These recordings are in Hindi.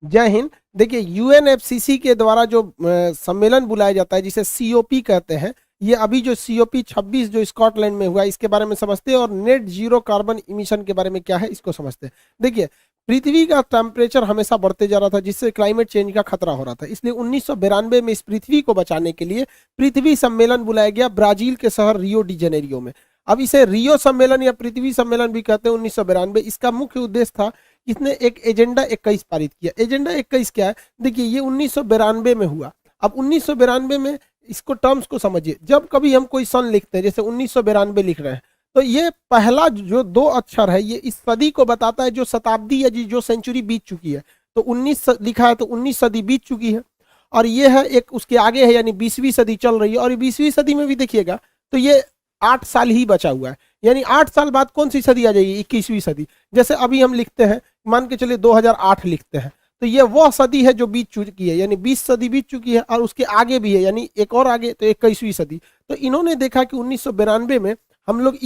जय हिंद। देखिए यूएनएफसीसी के द्वारा जो सम्मेलन बुलाया जाता है जिसे सीओपी कहते हैं, ये अभी जो सीओपी 26 जो स्कॉटलैंड में हुआ इसके बारे में समझते हैं, और नेट जीरो कार्बन इमिशन के बारे में क्या है इसको समझते हैं। देखिए पृथ्वी का टेम्परेचर हमेशा बढ़ते जा रहा था जिससे क्लाइमेट चेंज का खतरा हो रहा था, इसलिए 1992 में इस पृथ्वी को बचाने के लिए पृथ्वी सम्मेलन बुलाया गया ब्राजील के शहर रियो डी जेनेरियो में। अब इसे रियो सम्मेलन या पृथ्वी सम्मेलन भी कहते हैं 1992। इसका मुख्य उद्देश्य था, इसने एक एजेंडा 21 पारित किया। एजेंडा 21 क्या है? देखिए ये 1992 में हुआ। अब 1992 में इसको टर्म्स को समझिए, जब कभी हम कोई सन लिखते हैं जैसे 1992 लिख रहे हैं, तो ये पहला जो दो अक्षर है ये इस सदी को बताता है जो शताब्दी या जो सेंचुरी बीत चुकी है। तो 19 लिखा है तो 19 सदी बीत चुकी है, और ये है एक उसके आगे है यानी 20वीं सदी चल रही है। और 20वीं सदी में भी देखिएगा तो ये 8 साल ही बचा हुआ है, यानी 8 साल बाद कौन सी सदी आ जाएगी? 21वीं सदी। जैसे अभी हम लिखते हैं, मान के चलिए 2008 लिखते हैं, तो ये वह सदी है जो बीत चुकी है, यानी 20 सदी बीत चुकी है, और उसके आगे भी है यानी एक और आगे, तो 21वीं सदी। तो इन्होंने देखा कि 1992 में हम लोग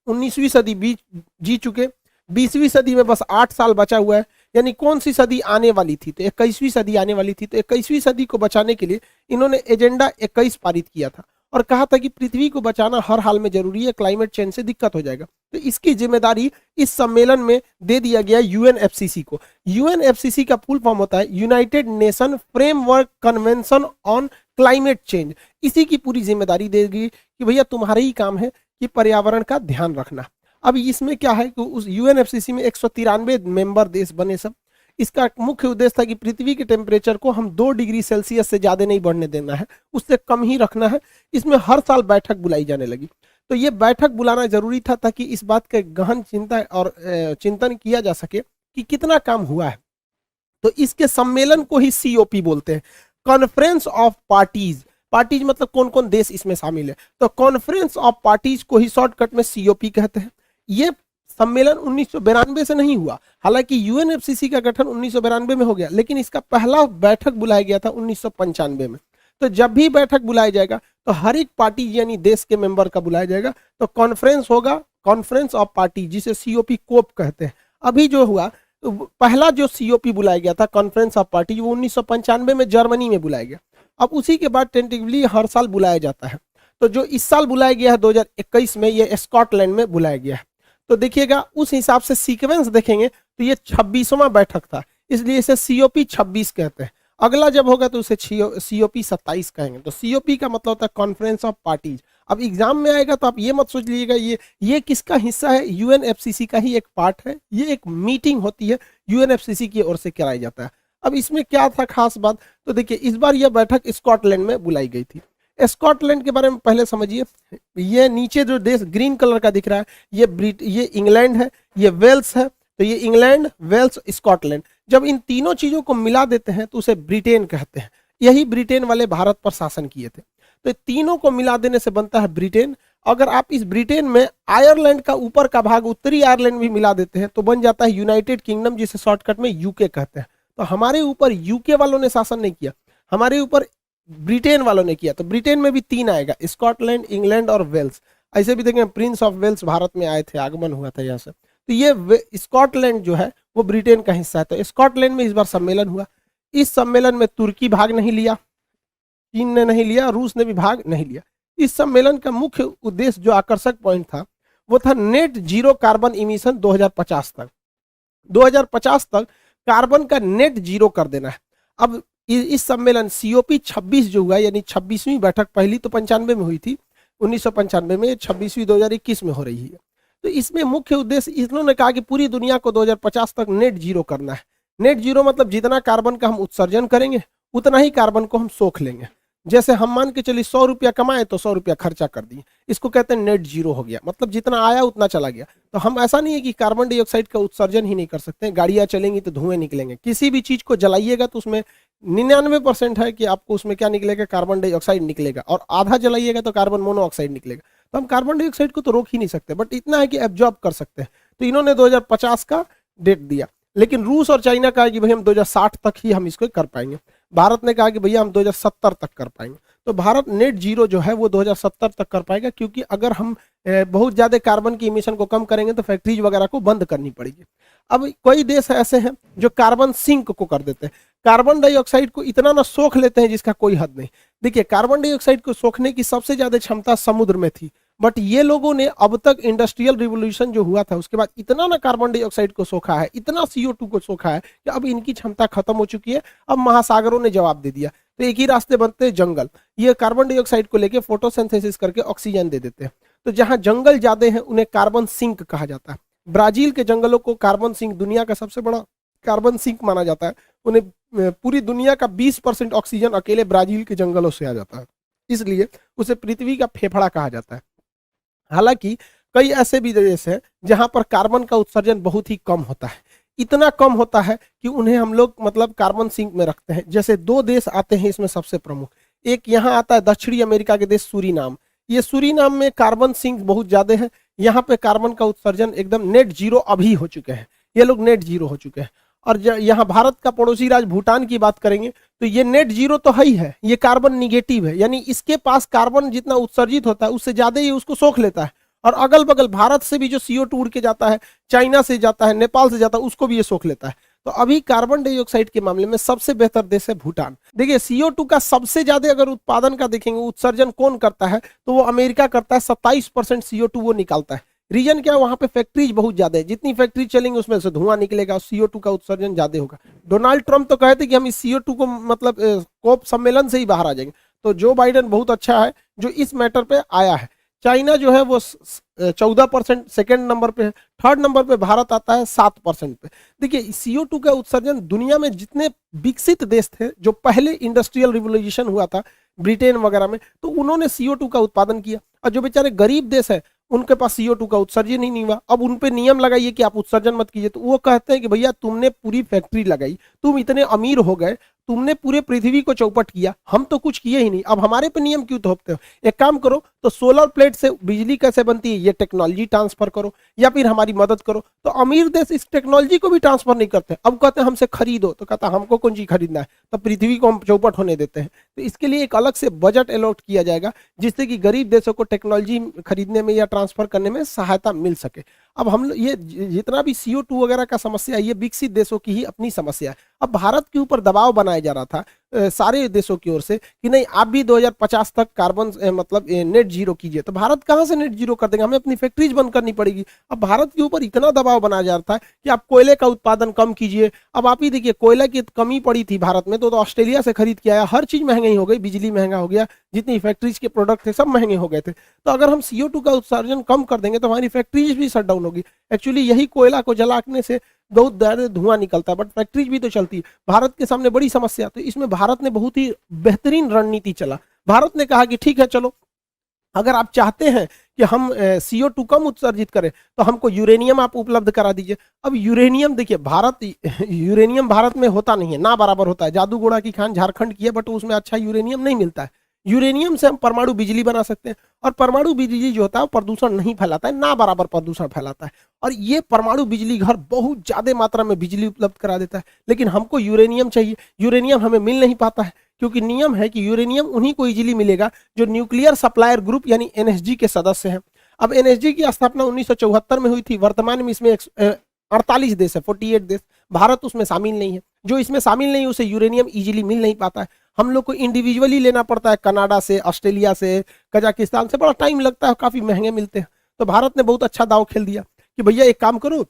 19वीं सदी जी चुके, 20वीं सदी में बस 8 साल बचा हुआ है, यानी कौन सी सदी आने वाली थी? तो 21वीं सदी आने वाली थी। तो 21वीं सदी को बचाने के लिए इन्होंने एजेंडा 21 पारित किया था और कहा था कि पृथ्वी को बचाना हर हाल में जरूरी है, क्लाइमेट चेंज से दिक्कत हो जाएगा। तो इसकी जिम्मेदारी इस सम्मेलन में दे दिया गया यूएनएफसीसी को। यूएनएफसीसी का फुल फॉर्म होता है United nation framework convention on climate change. इसी की पूरी जिम्मेदारी देगी कि भैया तुम्हारा ही काम है कि पर्यावरण का ध्यान रखना। अब इसमें क्या है कि उस यूएनएफसीसी में 193 मेंबर देश बने सब। इसका मुख्य उद्देश्य था कि पृथ्वी के टेम्परेचर को हम 2 डिग्री सेल्सियस से ज़्यादा नहीं बढ़ने देना है, उससे कम ही रखना है। इसमें हर साल बैठक बुलाई जाने लगी। तो ये बैठक बुलाना जरूरी था ताकि इस बात का गहन चिंता और चिंतन किया जा सके कि कितना काम हुआ है। तो इसके सम्मेलन को ही सीओपी बोलते हैं, कॉन्फ्रेंस ऑफ पार्टीज। पार्टीज मतलब कौन कौन देश इसमें शामिल है, तो कॉन्फ्रेंस ऑफ पार्टीज को ही शॉर्टकट में सीओपी कहते हैं। ये सम्मेलन 1992 से नहीं हुआ, हालांकि यूएनएफसीसी का गठन 1992 में हो गया, लेकिन इसका पहला बैठक बुलाया गया था 1995 में। तो जब भी बैठक बुलाया जाएगा तो हर एक पार्टी यानी देश के मेंबर का बुलाया जाएगा, तो कॉन्फ्रेंस होगा, कॉन्फ्रेंस ऑफ पार्टी, जिसे सीओपी कोप कहते हैं। अभी जो हुआ तो पहला जो सीओपी बुलाया गया था कॉन्फ्रेंस ऑफ पार्टी, वो 1995 में जर्मनी में बुलाया गया। अब उसी के बाद टेंटेटिवली हर साल बुलाया जाता है। तो जो इस साल बुलाया गया है 2021 में, ये स्कॉटलैंड में बुलाया गया है। तो देखिएगा उस हिसाब से सीक्वेंस देखेंगे तो ये 26वां बैठक था, इसलिए इसे सीओपी 26 कहते हैं। अगला जब होगा तो उसे सीओपी 27 कहेंगे। तो सीओपी का मतलब होता है कॉन्फ्रेंस ऑफ पार्टीज। अब एग्जाम में आएगा तो आप ये मत सोच लीजिएगा ये किसका हिस्सा है, यूएनएफसीसी का ही एक पार्ट है। ये एक मीटिंग होती है यूएनएफसीसी की ओर से कराया जाता है। अब इसमें क्या था खास बात, तो देखिए इस बार यह बैठक स्कॉटलैंड में बुलाई गई थी। स्कॉटलैंड के बारे में पहले समझिए। ये नीचे जो देश ग्रीन कलर का दिख रहा है ये इंग्लैंड है, ये वेल्स है। तो ये इंग्लैंड, वेल्स, स्कॉटलैंड, जब इन तीनों चीजों को मिला देते हैं तो उसे ब्रिटेन कहते हैं। यही ब्रिटेन वाले भारत पर शासन किए थे। तो तीनों को मिला देने से बनता है ब्रिटेन। अगर आप इस ब्रिटेन में आयरलैंड का ऊपर का भाग, उत्तरी आयरलैंड भी मिला देते हैं तो बन जाता है यूनाइटेड किंगडम, जिसे शॉर्टकट में यूके कहते हैं। तो हमारे ऊपर यूके वालों ने शासन नहीं किया, हमारे ऊपर ब्रिटेन वालों ने किया। तो ब्रिटेन में भी 3 आएगा, स्कॉटलैंड, इंग्लैंड और वेल्स। ऐसे भी देखें प्रिंस ऑफ वेल्स भारत में आए थे, आगमन हुआ था यहाँ से। तो ये स्कॉटलैंड जो है वो ब्रिटेन का हिस्सा है। तो स्कॉटलैंड में इस बार सम्मेलन हुआ। इस सम्मेलन में तुर्की भाग नहीं लिया, चीन ने नहीं लिया, रूस ने भी भाग नहीं लिया। इस सम्मेलन का मुख्य उद्देश्य जो आकर्षक पॉइंट था वो था नेट जीरो कार्बन इमिशन 2050 तक। 2050 तक कार्बन का नेट जीरो कर देना है। अब इस सम्मेलन सीओपी 26 जो हुआ, यानी 26वीं बैठक, पहली तो 95 में हुई थी 1995 में, 26वीं 2021 में हो रही है। तो इसमें मुख्य उद्देश्य इन्होंने कहा कि पूरी दुनिया को 2050 तक नेट जीरो करना है। नेट जीरो मतलब जितना कार्बन का हम उत्सर्जन करेंगे उतना ही कार्बन को हम सोख लेंगे। जैसे हम मान के चलिए 100 रुपया कमाए तो 100 रुपया खर्चा कर दिए, इसको कहते हैं नेट जीरो हो गया। मतलब जितना आया उतना चला गया। तो हम ऐसा नहीं है कि कार्बन डाइऑक्साइड का उत्सर्जन ही नहीं कर सकते, गाड़ियां चलेंगी तो धुएं निकलेंगे। किसी भी चीज को जलाइएगा तो उसमें 99% है कि आपको उसमें क्या निकलेगा, कार्बन डाइऑक्साइड निकलेगा, और आधा जलाइएगा तो कार्बन मोनोऑक्साइड निकलेगा। तो हम कार्बन डाइऑक्साइड को तो रोक ही नहीं सकते, बट इतना है कि एब्जॉर्ब कर सकते हैं। तो इन्होंने 2050 का डेट दिया, लेकिन रूस और चाइना कहा कि भाई हम 2060 तक ही हम इसको कर पाएंगे। भारत ने कहा कि भैया हम 2070 तक कर पाएंगे। तो भारत नेट जीरो जो है वो 2070 तक कर पाएगा, क्योंकि अगर हम बहुत ज़्यादा कार्बन की इमिशन को कम करेंगे तो फैक्ट्रीज वगैरह को बंद करनी पड़ेगी। अब कई देश ऐसे हैं जो कार्बन सिंक को कर देते हैं, कार्बन डाइऑक्साइड को इतना ना सोख लेते हैं जिसका कोई हद नहीं। देखिए, कार्बन डाइऑक्साइड को सोखने की सबसे ज्यादा क्षमता समुद्र में थी, बट ये लोगों ने अब तक इंडस्ट्रियल रिवोल्यूशन जो हुआ था उसके बाद इतना ना कार्बन डाइऑक्साइड को सोखा है, इतना CO2 को सोखा है कि अब इनकी क्षमता खत्म हो चुकी है। अब महासागरों ने जवाब दे दिया, तो एक ही रास्ते बनते हैं, जंगल। ये कार्बन डाइऑक्साइड को लेके फोटोसिंथेसिस करके ऑक्सीजन दे देते हैं। तो जहां जंगल ज्यादा है उन्हें कार्बन सिंक कहा जाता है। ब्राजील के जंगलों को कार्बन सिंक, दुनिया का सबसे बड़ा कार्बन सिंक माना जाता है। उन्हें पूरी दुनिया का 20% ऑक्सीजन अकेले ब्राजील के जंगलों से आ जाता है, इसलिए उसे पृथ्वी का फेफड़ा कहा जाता है। हालांकि कई ऐसे भी देश हैं जहां पर कार्बन का उत्सर्जन बहुत ही कम होता है, इतना कम होता है कि उन्हें हम लोग मतलब कार्बन सिंक में रखते हैं। जैसे 2 देश आते हैं इसमें सबसे प्रमुख, एक यहाँ आता है दक्षिणी अमेरिका के देश सूरीनाम। ये सूरीनाम में कार्बन सिंक बहुत ज्यादा है, यहाँ पे कार्बन का उत्सर्जन एकदम नेट जीरो अभी हो चुके हैं, ये लोग नेट जीरो हो चुके हैं। और यहाँ भारत का पड़ोसी राज्य भूटान की बात करेंगे तो ये नेट जीरो तो है ही है, ये कार्बन निगेटिव है, यानी इसके पास कार्बन जितना उत्सर्जित होता है उससे ज्यादा ही उसको सोख लेता है। और अगल बगल भारत से भी जो CO2 उड़ के जाता है, चाइना से जाता है, नेपाल से जाता है, उसको भी ये सोख लेता है। तो अभी कार्बन डाइऑक्साइड के मामले में सबसे बेहतर देश है भूटान। देखिए, CO2 का सबसे ज्यादा अगर उत्पादन का देखेंगे, उत्सर्जन कौन करता है, तो वो अमेरिका करता है। 27% CO2 वो निकालता है। रीजन क्या है, वहां पे फैक्ट्रीज बहुत ज्यादा है, जितनी फैक्ट्री चलेंगे उसमें से धुआं निकलेगा, CO2 का उत्सर्जन ज्यादा होगा। डोनाल्ड ट्रंप तो कहते कि हम इस CO2 को मतलब कोप सम्मेलन से ही बाहर आ जाएंगे। तो जो बाइडेन बहुत अच्छा है जो इस मैटर पे आया है। चाइना जो है वो 14% सेकेंड नंबर पे है, थर्ड नंबर पे भारत आता है 7% पे। देखिए, CO2 का उत्सर्जन दुनिया में जितने विकसित देश थे, जो पहले इंडस्ट्रियल रिवोल्यूशन हुआ था ब्रिटेन वगैरह में, तो उन्होंने CO2 का उत्पादन किया। और जो बेचारे गरीब देश है उनके पास CO2 का उत्सर्जन ही नहीं हुआ। अब उन पे नियम लगाइए कि आप उत्सर्जन मत कीजिए, तो वो कहते हैं कि भैया तुमने पूरी फैक्ट्री लगाई, तुम इतने अमीर हो गए, तुमने पूरे पृथ्वी को चौपट किया, हम तो कुछ किए ही नहीं, अब हमारे पे नियम क्यों थोपते हो? एक काम करो, तो सोलर प्लेट से बिजली कैसे बनती है ये टेक्नोलॉजी ट्रांसफर करो, या फिर हमारी मदद करो। तो अमीर देश इस टेक्नोलॉजी को भी ट्रांसफर नहीं करते, अब कहते हैं हमसे खरीदो, तो कहता हमको कौन चीज खरीदना है, तो पृथ्वी को हम चौपट होने देते हैं। तो इसके लिए एक अलग से बजट अलॉट किया जाएगा, जिससे कि गरीब देशों को टेक्नोलॉजी खरीदने में या ट्रांसफर करने में सहायता मिल सके। अब हम ये जितना भी CO2 वगैरह का समस्या है, ये विकसित देशों की ही अपनी समस्या है। अब भारत के ऊपर दबाव बनाया जा रहा था सारे देशों की ओर से कि नहीं, आप भी 2050 तक कार्बन मतलब नेट जीरो कीजिए। तो भारत कहाँ से नेट जीरो कर देगा, हमें अपनी फैक्ट्रीज बंद करनी पड़ेगी। अब भारत के ऊपर इतना दबाव बनाया जा रहा था कि आप कोयले का उत्पादन कम कीजिए। अब आप ही देखिए, कोयला की कमी पड़ी थी भारत में, तो ऑस्ट्रेलिया से खरीद के आया, हर चीज महंगी हो गई, बिजली महंगा हो गया, जितनी फैक्ट्रीज के प्रोडक्ट थे सब महंगे हो गए थे। तो अगर हम CO2 का उत्सर्जन कम कर देंगे तो हमारी फैक्ट्रीज भी शट डाउन होगी। एक्चुअली यही कोयला को जलाने से बहुत ज्यादा धुआं निकलता है, बट फैक्ट्रीज भी तो चलती है। भारत के सामने बड़ी समस्या, तो इसमें भारत ने बहुत ही बेहतरीन रणनीति चला। भारत ने कहा कि ठीक है, चलो अगर आप चाहते हैं कि हम CO2 कम उत्सर्जित करें तो हमको यूरेनियम आप उपलब्ध करा दीजिए। अब यूरेनियम देखिए, यूरेनियम भारत में होता नहीं है, ना बराबर होता है। जादू घोड़ा की खान झारखंड की है, बट उसमें अच्छा यूरेनियम नहीं मिलता है। यूरेनियम से हम परमाणु बिजली बना सकते हैं, और परमाणु बिजली जो होता है वो प्रदूषण नहीं फैलाता है, ना बराबर प्रदूषण फैलाता है। और ये परमाणु बिजली घर बहुत ज्यादा मात्रा में बिजली उपलब्ध करा देता है। लेकिन हमको यूरेनियम चाहिए, यूरेनियम हमें मिल नहीं पाता है, क्योंकि नियम है कि यूरेनियम उन्हीं को इजीली मिलेगा जो न्यूक्लियर सप्लायर ग्रुप यानी NSG के सदस्य हैं। अब NSG की स्थापना 1974 में हुई थी। वर्तमान में इसमें 48 देश है, 48 देश। भारत उसमें शामिल नहीं है। जो इसमें शामिल नहीं, उसे यूरेनियम इजीली मिल नहीं पाता है। हम लोग को इंडिविजुअली लेना पड़ता है, कनाडा से, ऑस्ट्रेलिया से, कजाकिस्तान से, बड़ा टाइम लगता है, काफी महंगे मिलते हैं। तो भारत ने बहुत अच्छा दाव खेल दिया कि भैया एक काम करो,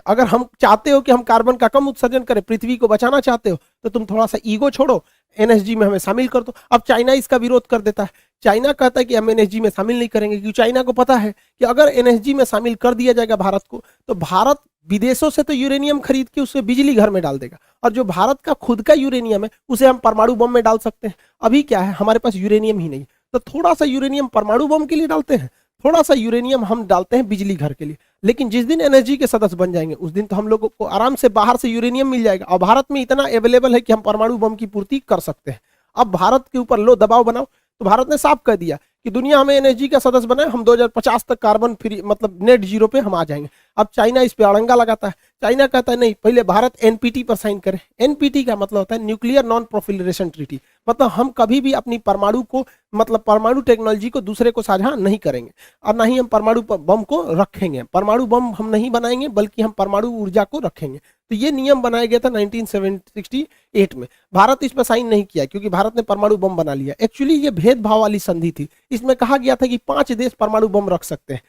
अगर हम चाहते हो कि हम कार्बन का कम उत्सर्जन करें, पृथ्वी को बचाना चाहते हो, तो तुम थोड़ा सा ईगो छोड़ो, NSG में हमें शामिल कर दो। अब चाइना इसका विरोध कर देता है। चाइना कहता है कि हम NSG में शामिल नहीं करेंगे, क्योंकि चाइना को पता है कि अगर NSG में शामिल कर दिया जाएगा भारत को, तो भारत विदेशों से तो यूरेनियम खरीद के उससे बिजली घर में डाल देगा, और जो भारत का खुद का यूरेनियम है उसे हम परमाणु बम में डाल सकते हैं। अभी क्या है, हमारे पास यूरेनियम ही नहीं, तो थोड़ा सा यूरेनियम परमाणु बम के लिए डालते हैं, थोड़ा सा यूरेनियम हम डालते हैं बिजली घर के लिए। लेकिन जिस दिन NSG के सदस्य बन जाएंगे उस दिन तो हम लोगों को आराम से बाहर से यूरेनियम मिल जाएगा, और भारत में इतना अवेलेबल है कि हम परमाणु बम की पूर्ति कर सकते हैं। अब भारत के ऊपर लो दबाव बनाओ, तो भारत ने साफ कह दिया कि दुनिया हमें NSG का सदस्य बनाए, हम 2050 तक कार्बन फ्री मतलब नेट जीरो पे हम आ जाएंगे। अब चाइना इस पे अड़ंगा लगाता है। चाइना कहता है नहीं, पहले भारत NPT पर साइन करे। NPT का मतलब होता है न्यूक्लियर नॉन प्रोलिफरेशन ट्रीटी, मतलब हम कभी भी अपनी परमाणु को, मतलब परमाणु टेक्नोलॉजी को दूसरे को साझा नहीं करेंगे, और ना ही हम परमाणु बम को रखेंगे। परमाणु बम हम नहीं बनाएंगे, बल्कि हम परमाणु ऊर्जा को रखेंगे। तो ये नियम बनाया गया था 1968 में। भारत इस पर साइन नहीं किया क्योंकि भारत ने परमाणु बम बना लिया। एक्चुअली ये भेदभाव वाली संधि थी। इसमें कहा गया था कि 5 देश परमाणु बम रख सकते हैं।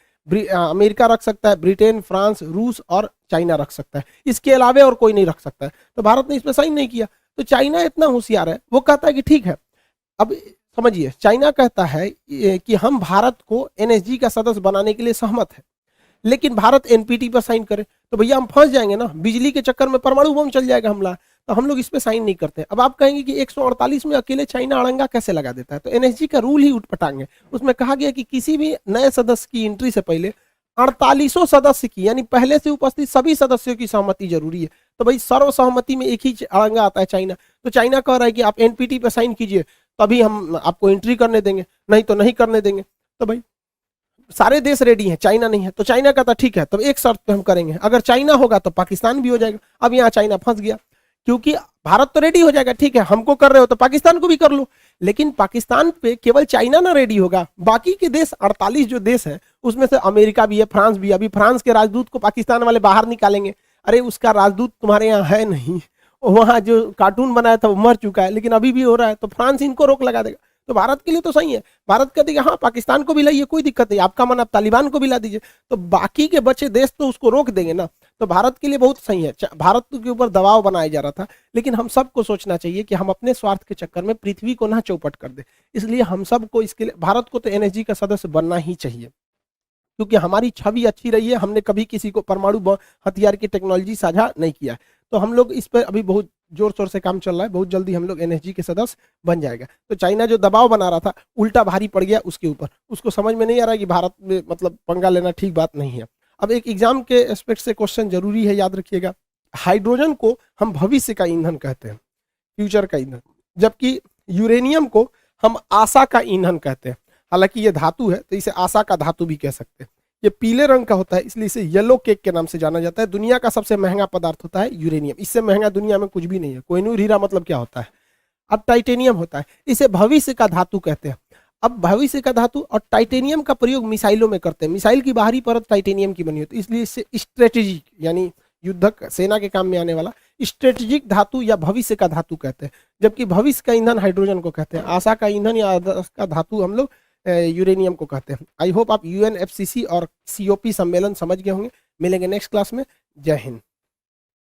अमेरिका रख सकता है, ब्रिटेन, फ्रांस, रूस और चाइना रख सकता है, इसके अलावा और कोई नहीं रख सकता है। तो भारत ने इस पर साइन नहीं किया। तो चाइना इतना होशियार है, वो कहता है कि ठीक है। अब समझिए, चाइना कहता है कि हम भारत को एनएसजी का सदस्य बनाने के लिए सहमत है, लेकिन भारत एनपीटी पर साइन करे तो भैया हम फंस जाएंगे ना, बिजली के चक्कर में परमाणु बम चल जाएगा हमला। तो हम लोग इस पे साइन नहीं करते। अब आप कहेंगे कि 148 में अकेले चाइना अड़ंगा कैसे लगा देता है? तो एनएसजी का रूल ही उठपटांग है। उसमें कहा गया कि किसी भी नए सदस्य की एंट्री से पहले 48 सदस्य की, यानी पहले से उपस्थित सभी सदस्यों की सहमति जरूरी है। तो भाई सर्वसहमति में एक ही अड़ंगा आता है, चाइना। तो चाइना कह रहा है कि आप एनपीटी पर साइन कीजिए तभी हम आपको एंट्री करने देंगे, नहीं तो नहीं करने देंगे। तो भाई सारे देश रेडी हैं, चाइना नहीं है। तो चाइना कहता ठीक है, तब एक शर्त पे हम करेंगे, अगर चाइना होगा तो पाकिस्तान भी हो जाएगा। अब यहाँ चाइना फंस गया, क्योंकि भारत तो रेडी हो जाएगा, ठीक है हमको कर रहे हो तो पाकिस्तान को भी कर लो। लेकिन पाकिस्तान पे केवल चाइना ना रेडी होगा, बाकी के देश 48 जो देश हैं उसमें से अमेरिका भी है, फ्रांस भी है। अभी फ्रांस के राजदूत को पाकिस्तान वाले बाहर निकालेंगे। अरे उसका राजदूत तुम्हारे यहाँ है नहीं, वहाँ जो कार्टून बनाया था वो मर चुका है, लेकिन अभी भी हो रहा है। तो फ्रांस इनको रोक लगा देगा। तो भारत के लिए तो सही है, भारत कहते हाँ पाकिस्तान को भी लाइए, कोई दिक्कत नहीं, आपका मन आप तालिबान को भी ला दीजिए। तो बाकी के बचे देश तो उसको रोक देंगे ना। तो भारत के लिए बहुत सही है। भारत के ऊपर दबाव बनाया जा रहा था, लेकिन हम सबको सोचना चाहिए कि हम अपने स्वार्थ के चक्कर में पृथ्वी को ना चौपट कर दे। इसलिए हम सबको इसके लिए, भारत को तो एनएसजी का सदस्य बनना ही चाहिए, क्योंकि हमारी छवि अच्छी रही है। हमने कभी किसी को परमाणु हथियार की टेक्नोलॉजी साझा नहीं किया। तो हम लोग इस पर अभी बहुत जोर शोर से काम चल रहा है, बहुत जल्दी हम लोग एनएसजी के सदस्य बन जाएगा। तो चाइना जो दबाव बना रहा था उल्टा भारी पड़ गया उसके ऊपर। उसको समझ में नहीं आ रहा है कि भारत में मतलब पंगा लेना ठीक बात नहीं है। अब एक एग्जाम के एस्पेक्ट से क्वेश्चन जरूरी है, याद रखिएगा। हाइड्रोजन को हम भविष्य का ईंधन कहते हैं, फ्यूचर का ईंधन, जबकि यूरेनियम को हम आशा का ईंधन कहते हैं। हालांकि ये धातु है तो इसे आशा का धातु भी कह सकते हैं। ये पीले रंग का होता है, इसलिए इसे येलो केक के नाम से जाना जाता है। दुनिया का सबसे महंगा पदार्थ होता है यूरेनियम, इससे महंगा दुनिया में कुछ भी नहीं है। कोहिनूर हीरा मतलब क्या होता है? अब टाइटेनियम होता है, इसे भविष्य का धातु कहते हैं। अब भविष्य का धातु और टाइटेनियम का प्रयोग मिसाइलों में करते हैं। मिसाइल की बाहरी परत टाइटेनियम की बनी होती है, इसलिए इसे स्ट्रेटेजिक यानी युद्धक सेना के काम में आने वाला स्ट्रेटेजिक धातु या भविष्य का धातु कहते हैं। जबकि भविष्य का ईंधन हाइड्रोजन को कहते हैं। आशा का ईंधन या आदर्श का धातु हम लोग यूरेनियम को कहते हैं। आई होप आप यूएनएफसीसी और सीओपी सम्मेलन समझ गए होंगे। मिलेंगे नेक्स्ट क्लास में। जय हिंद।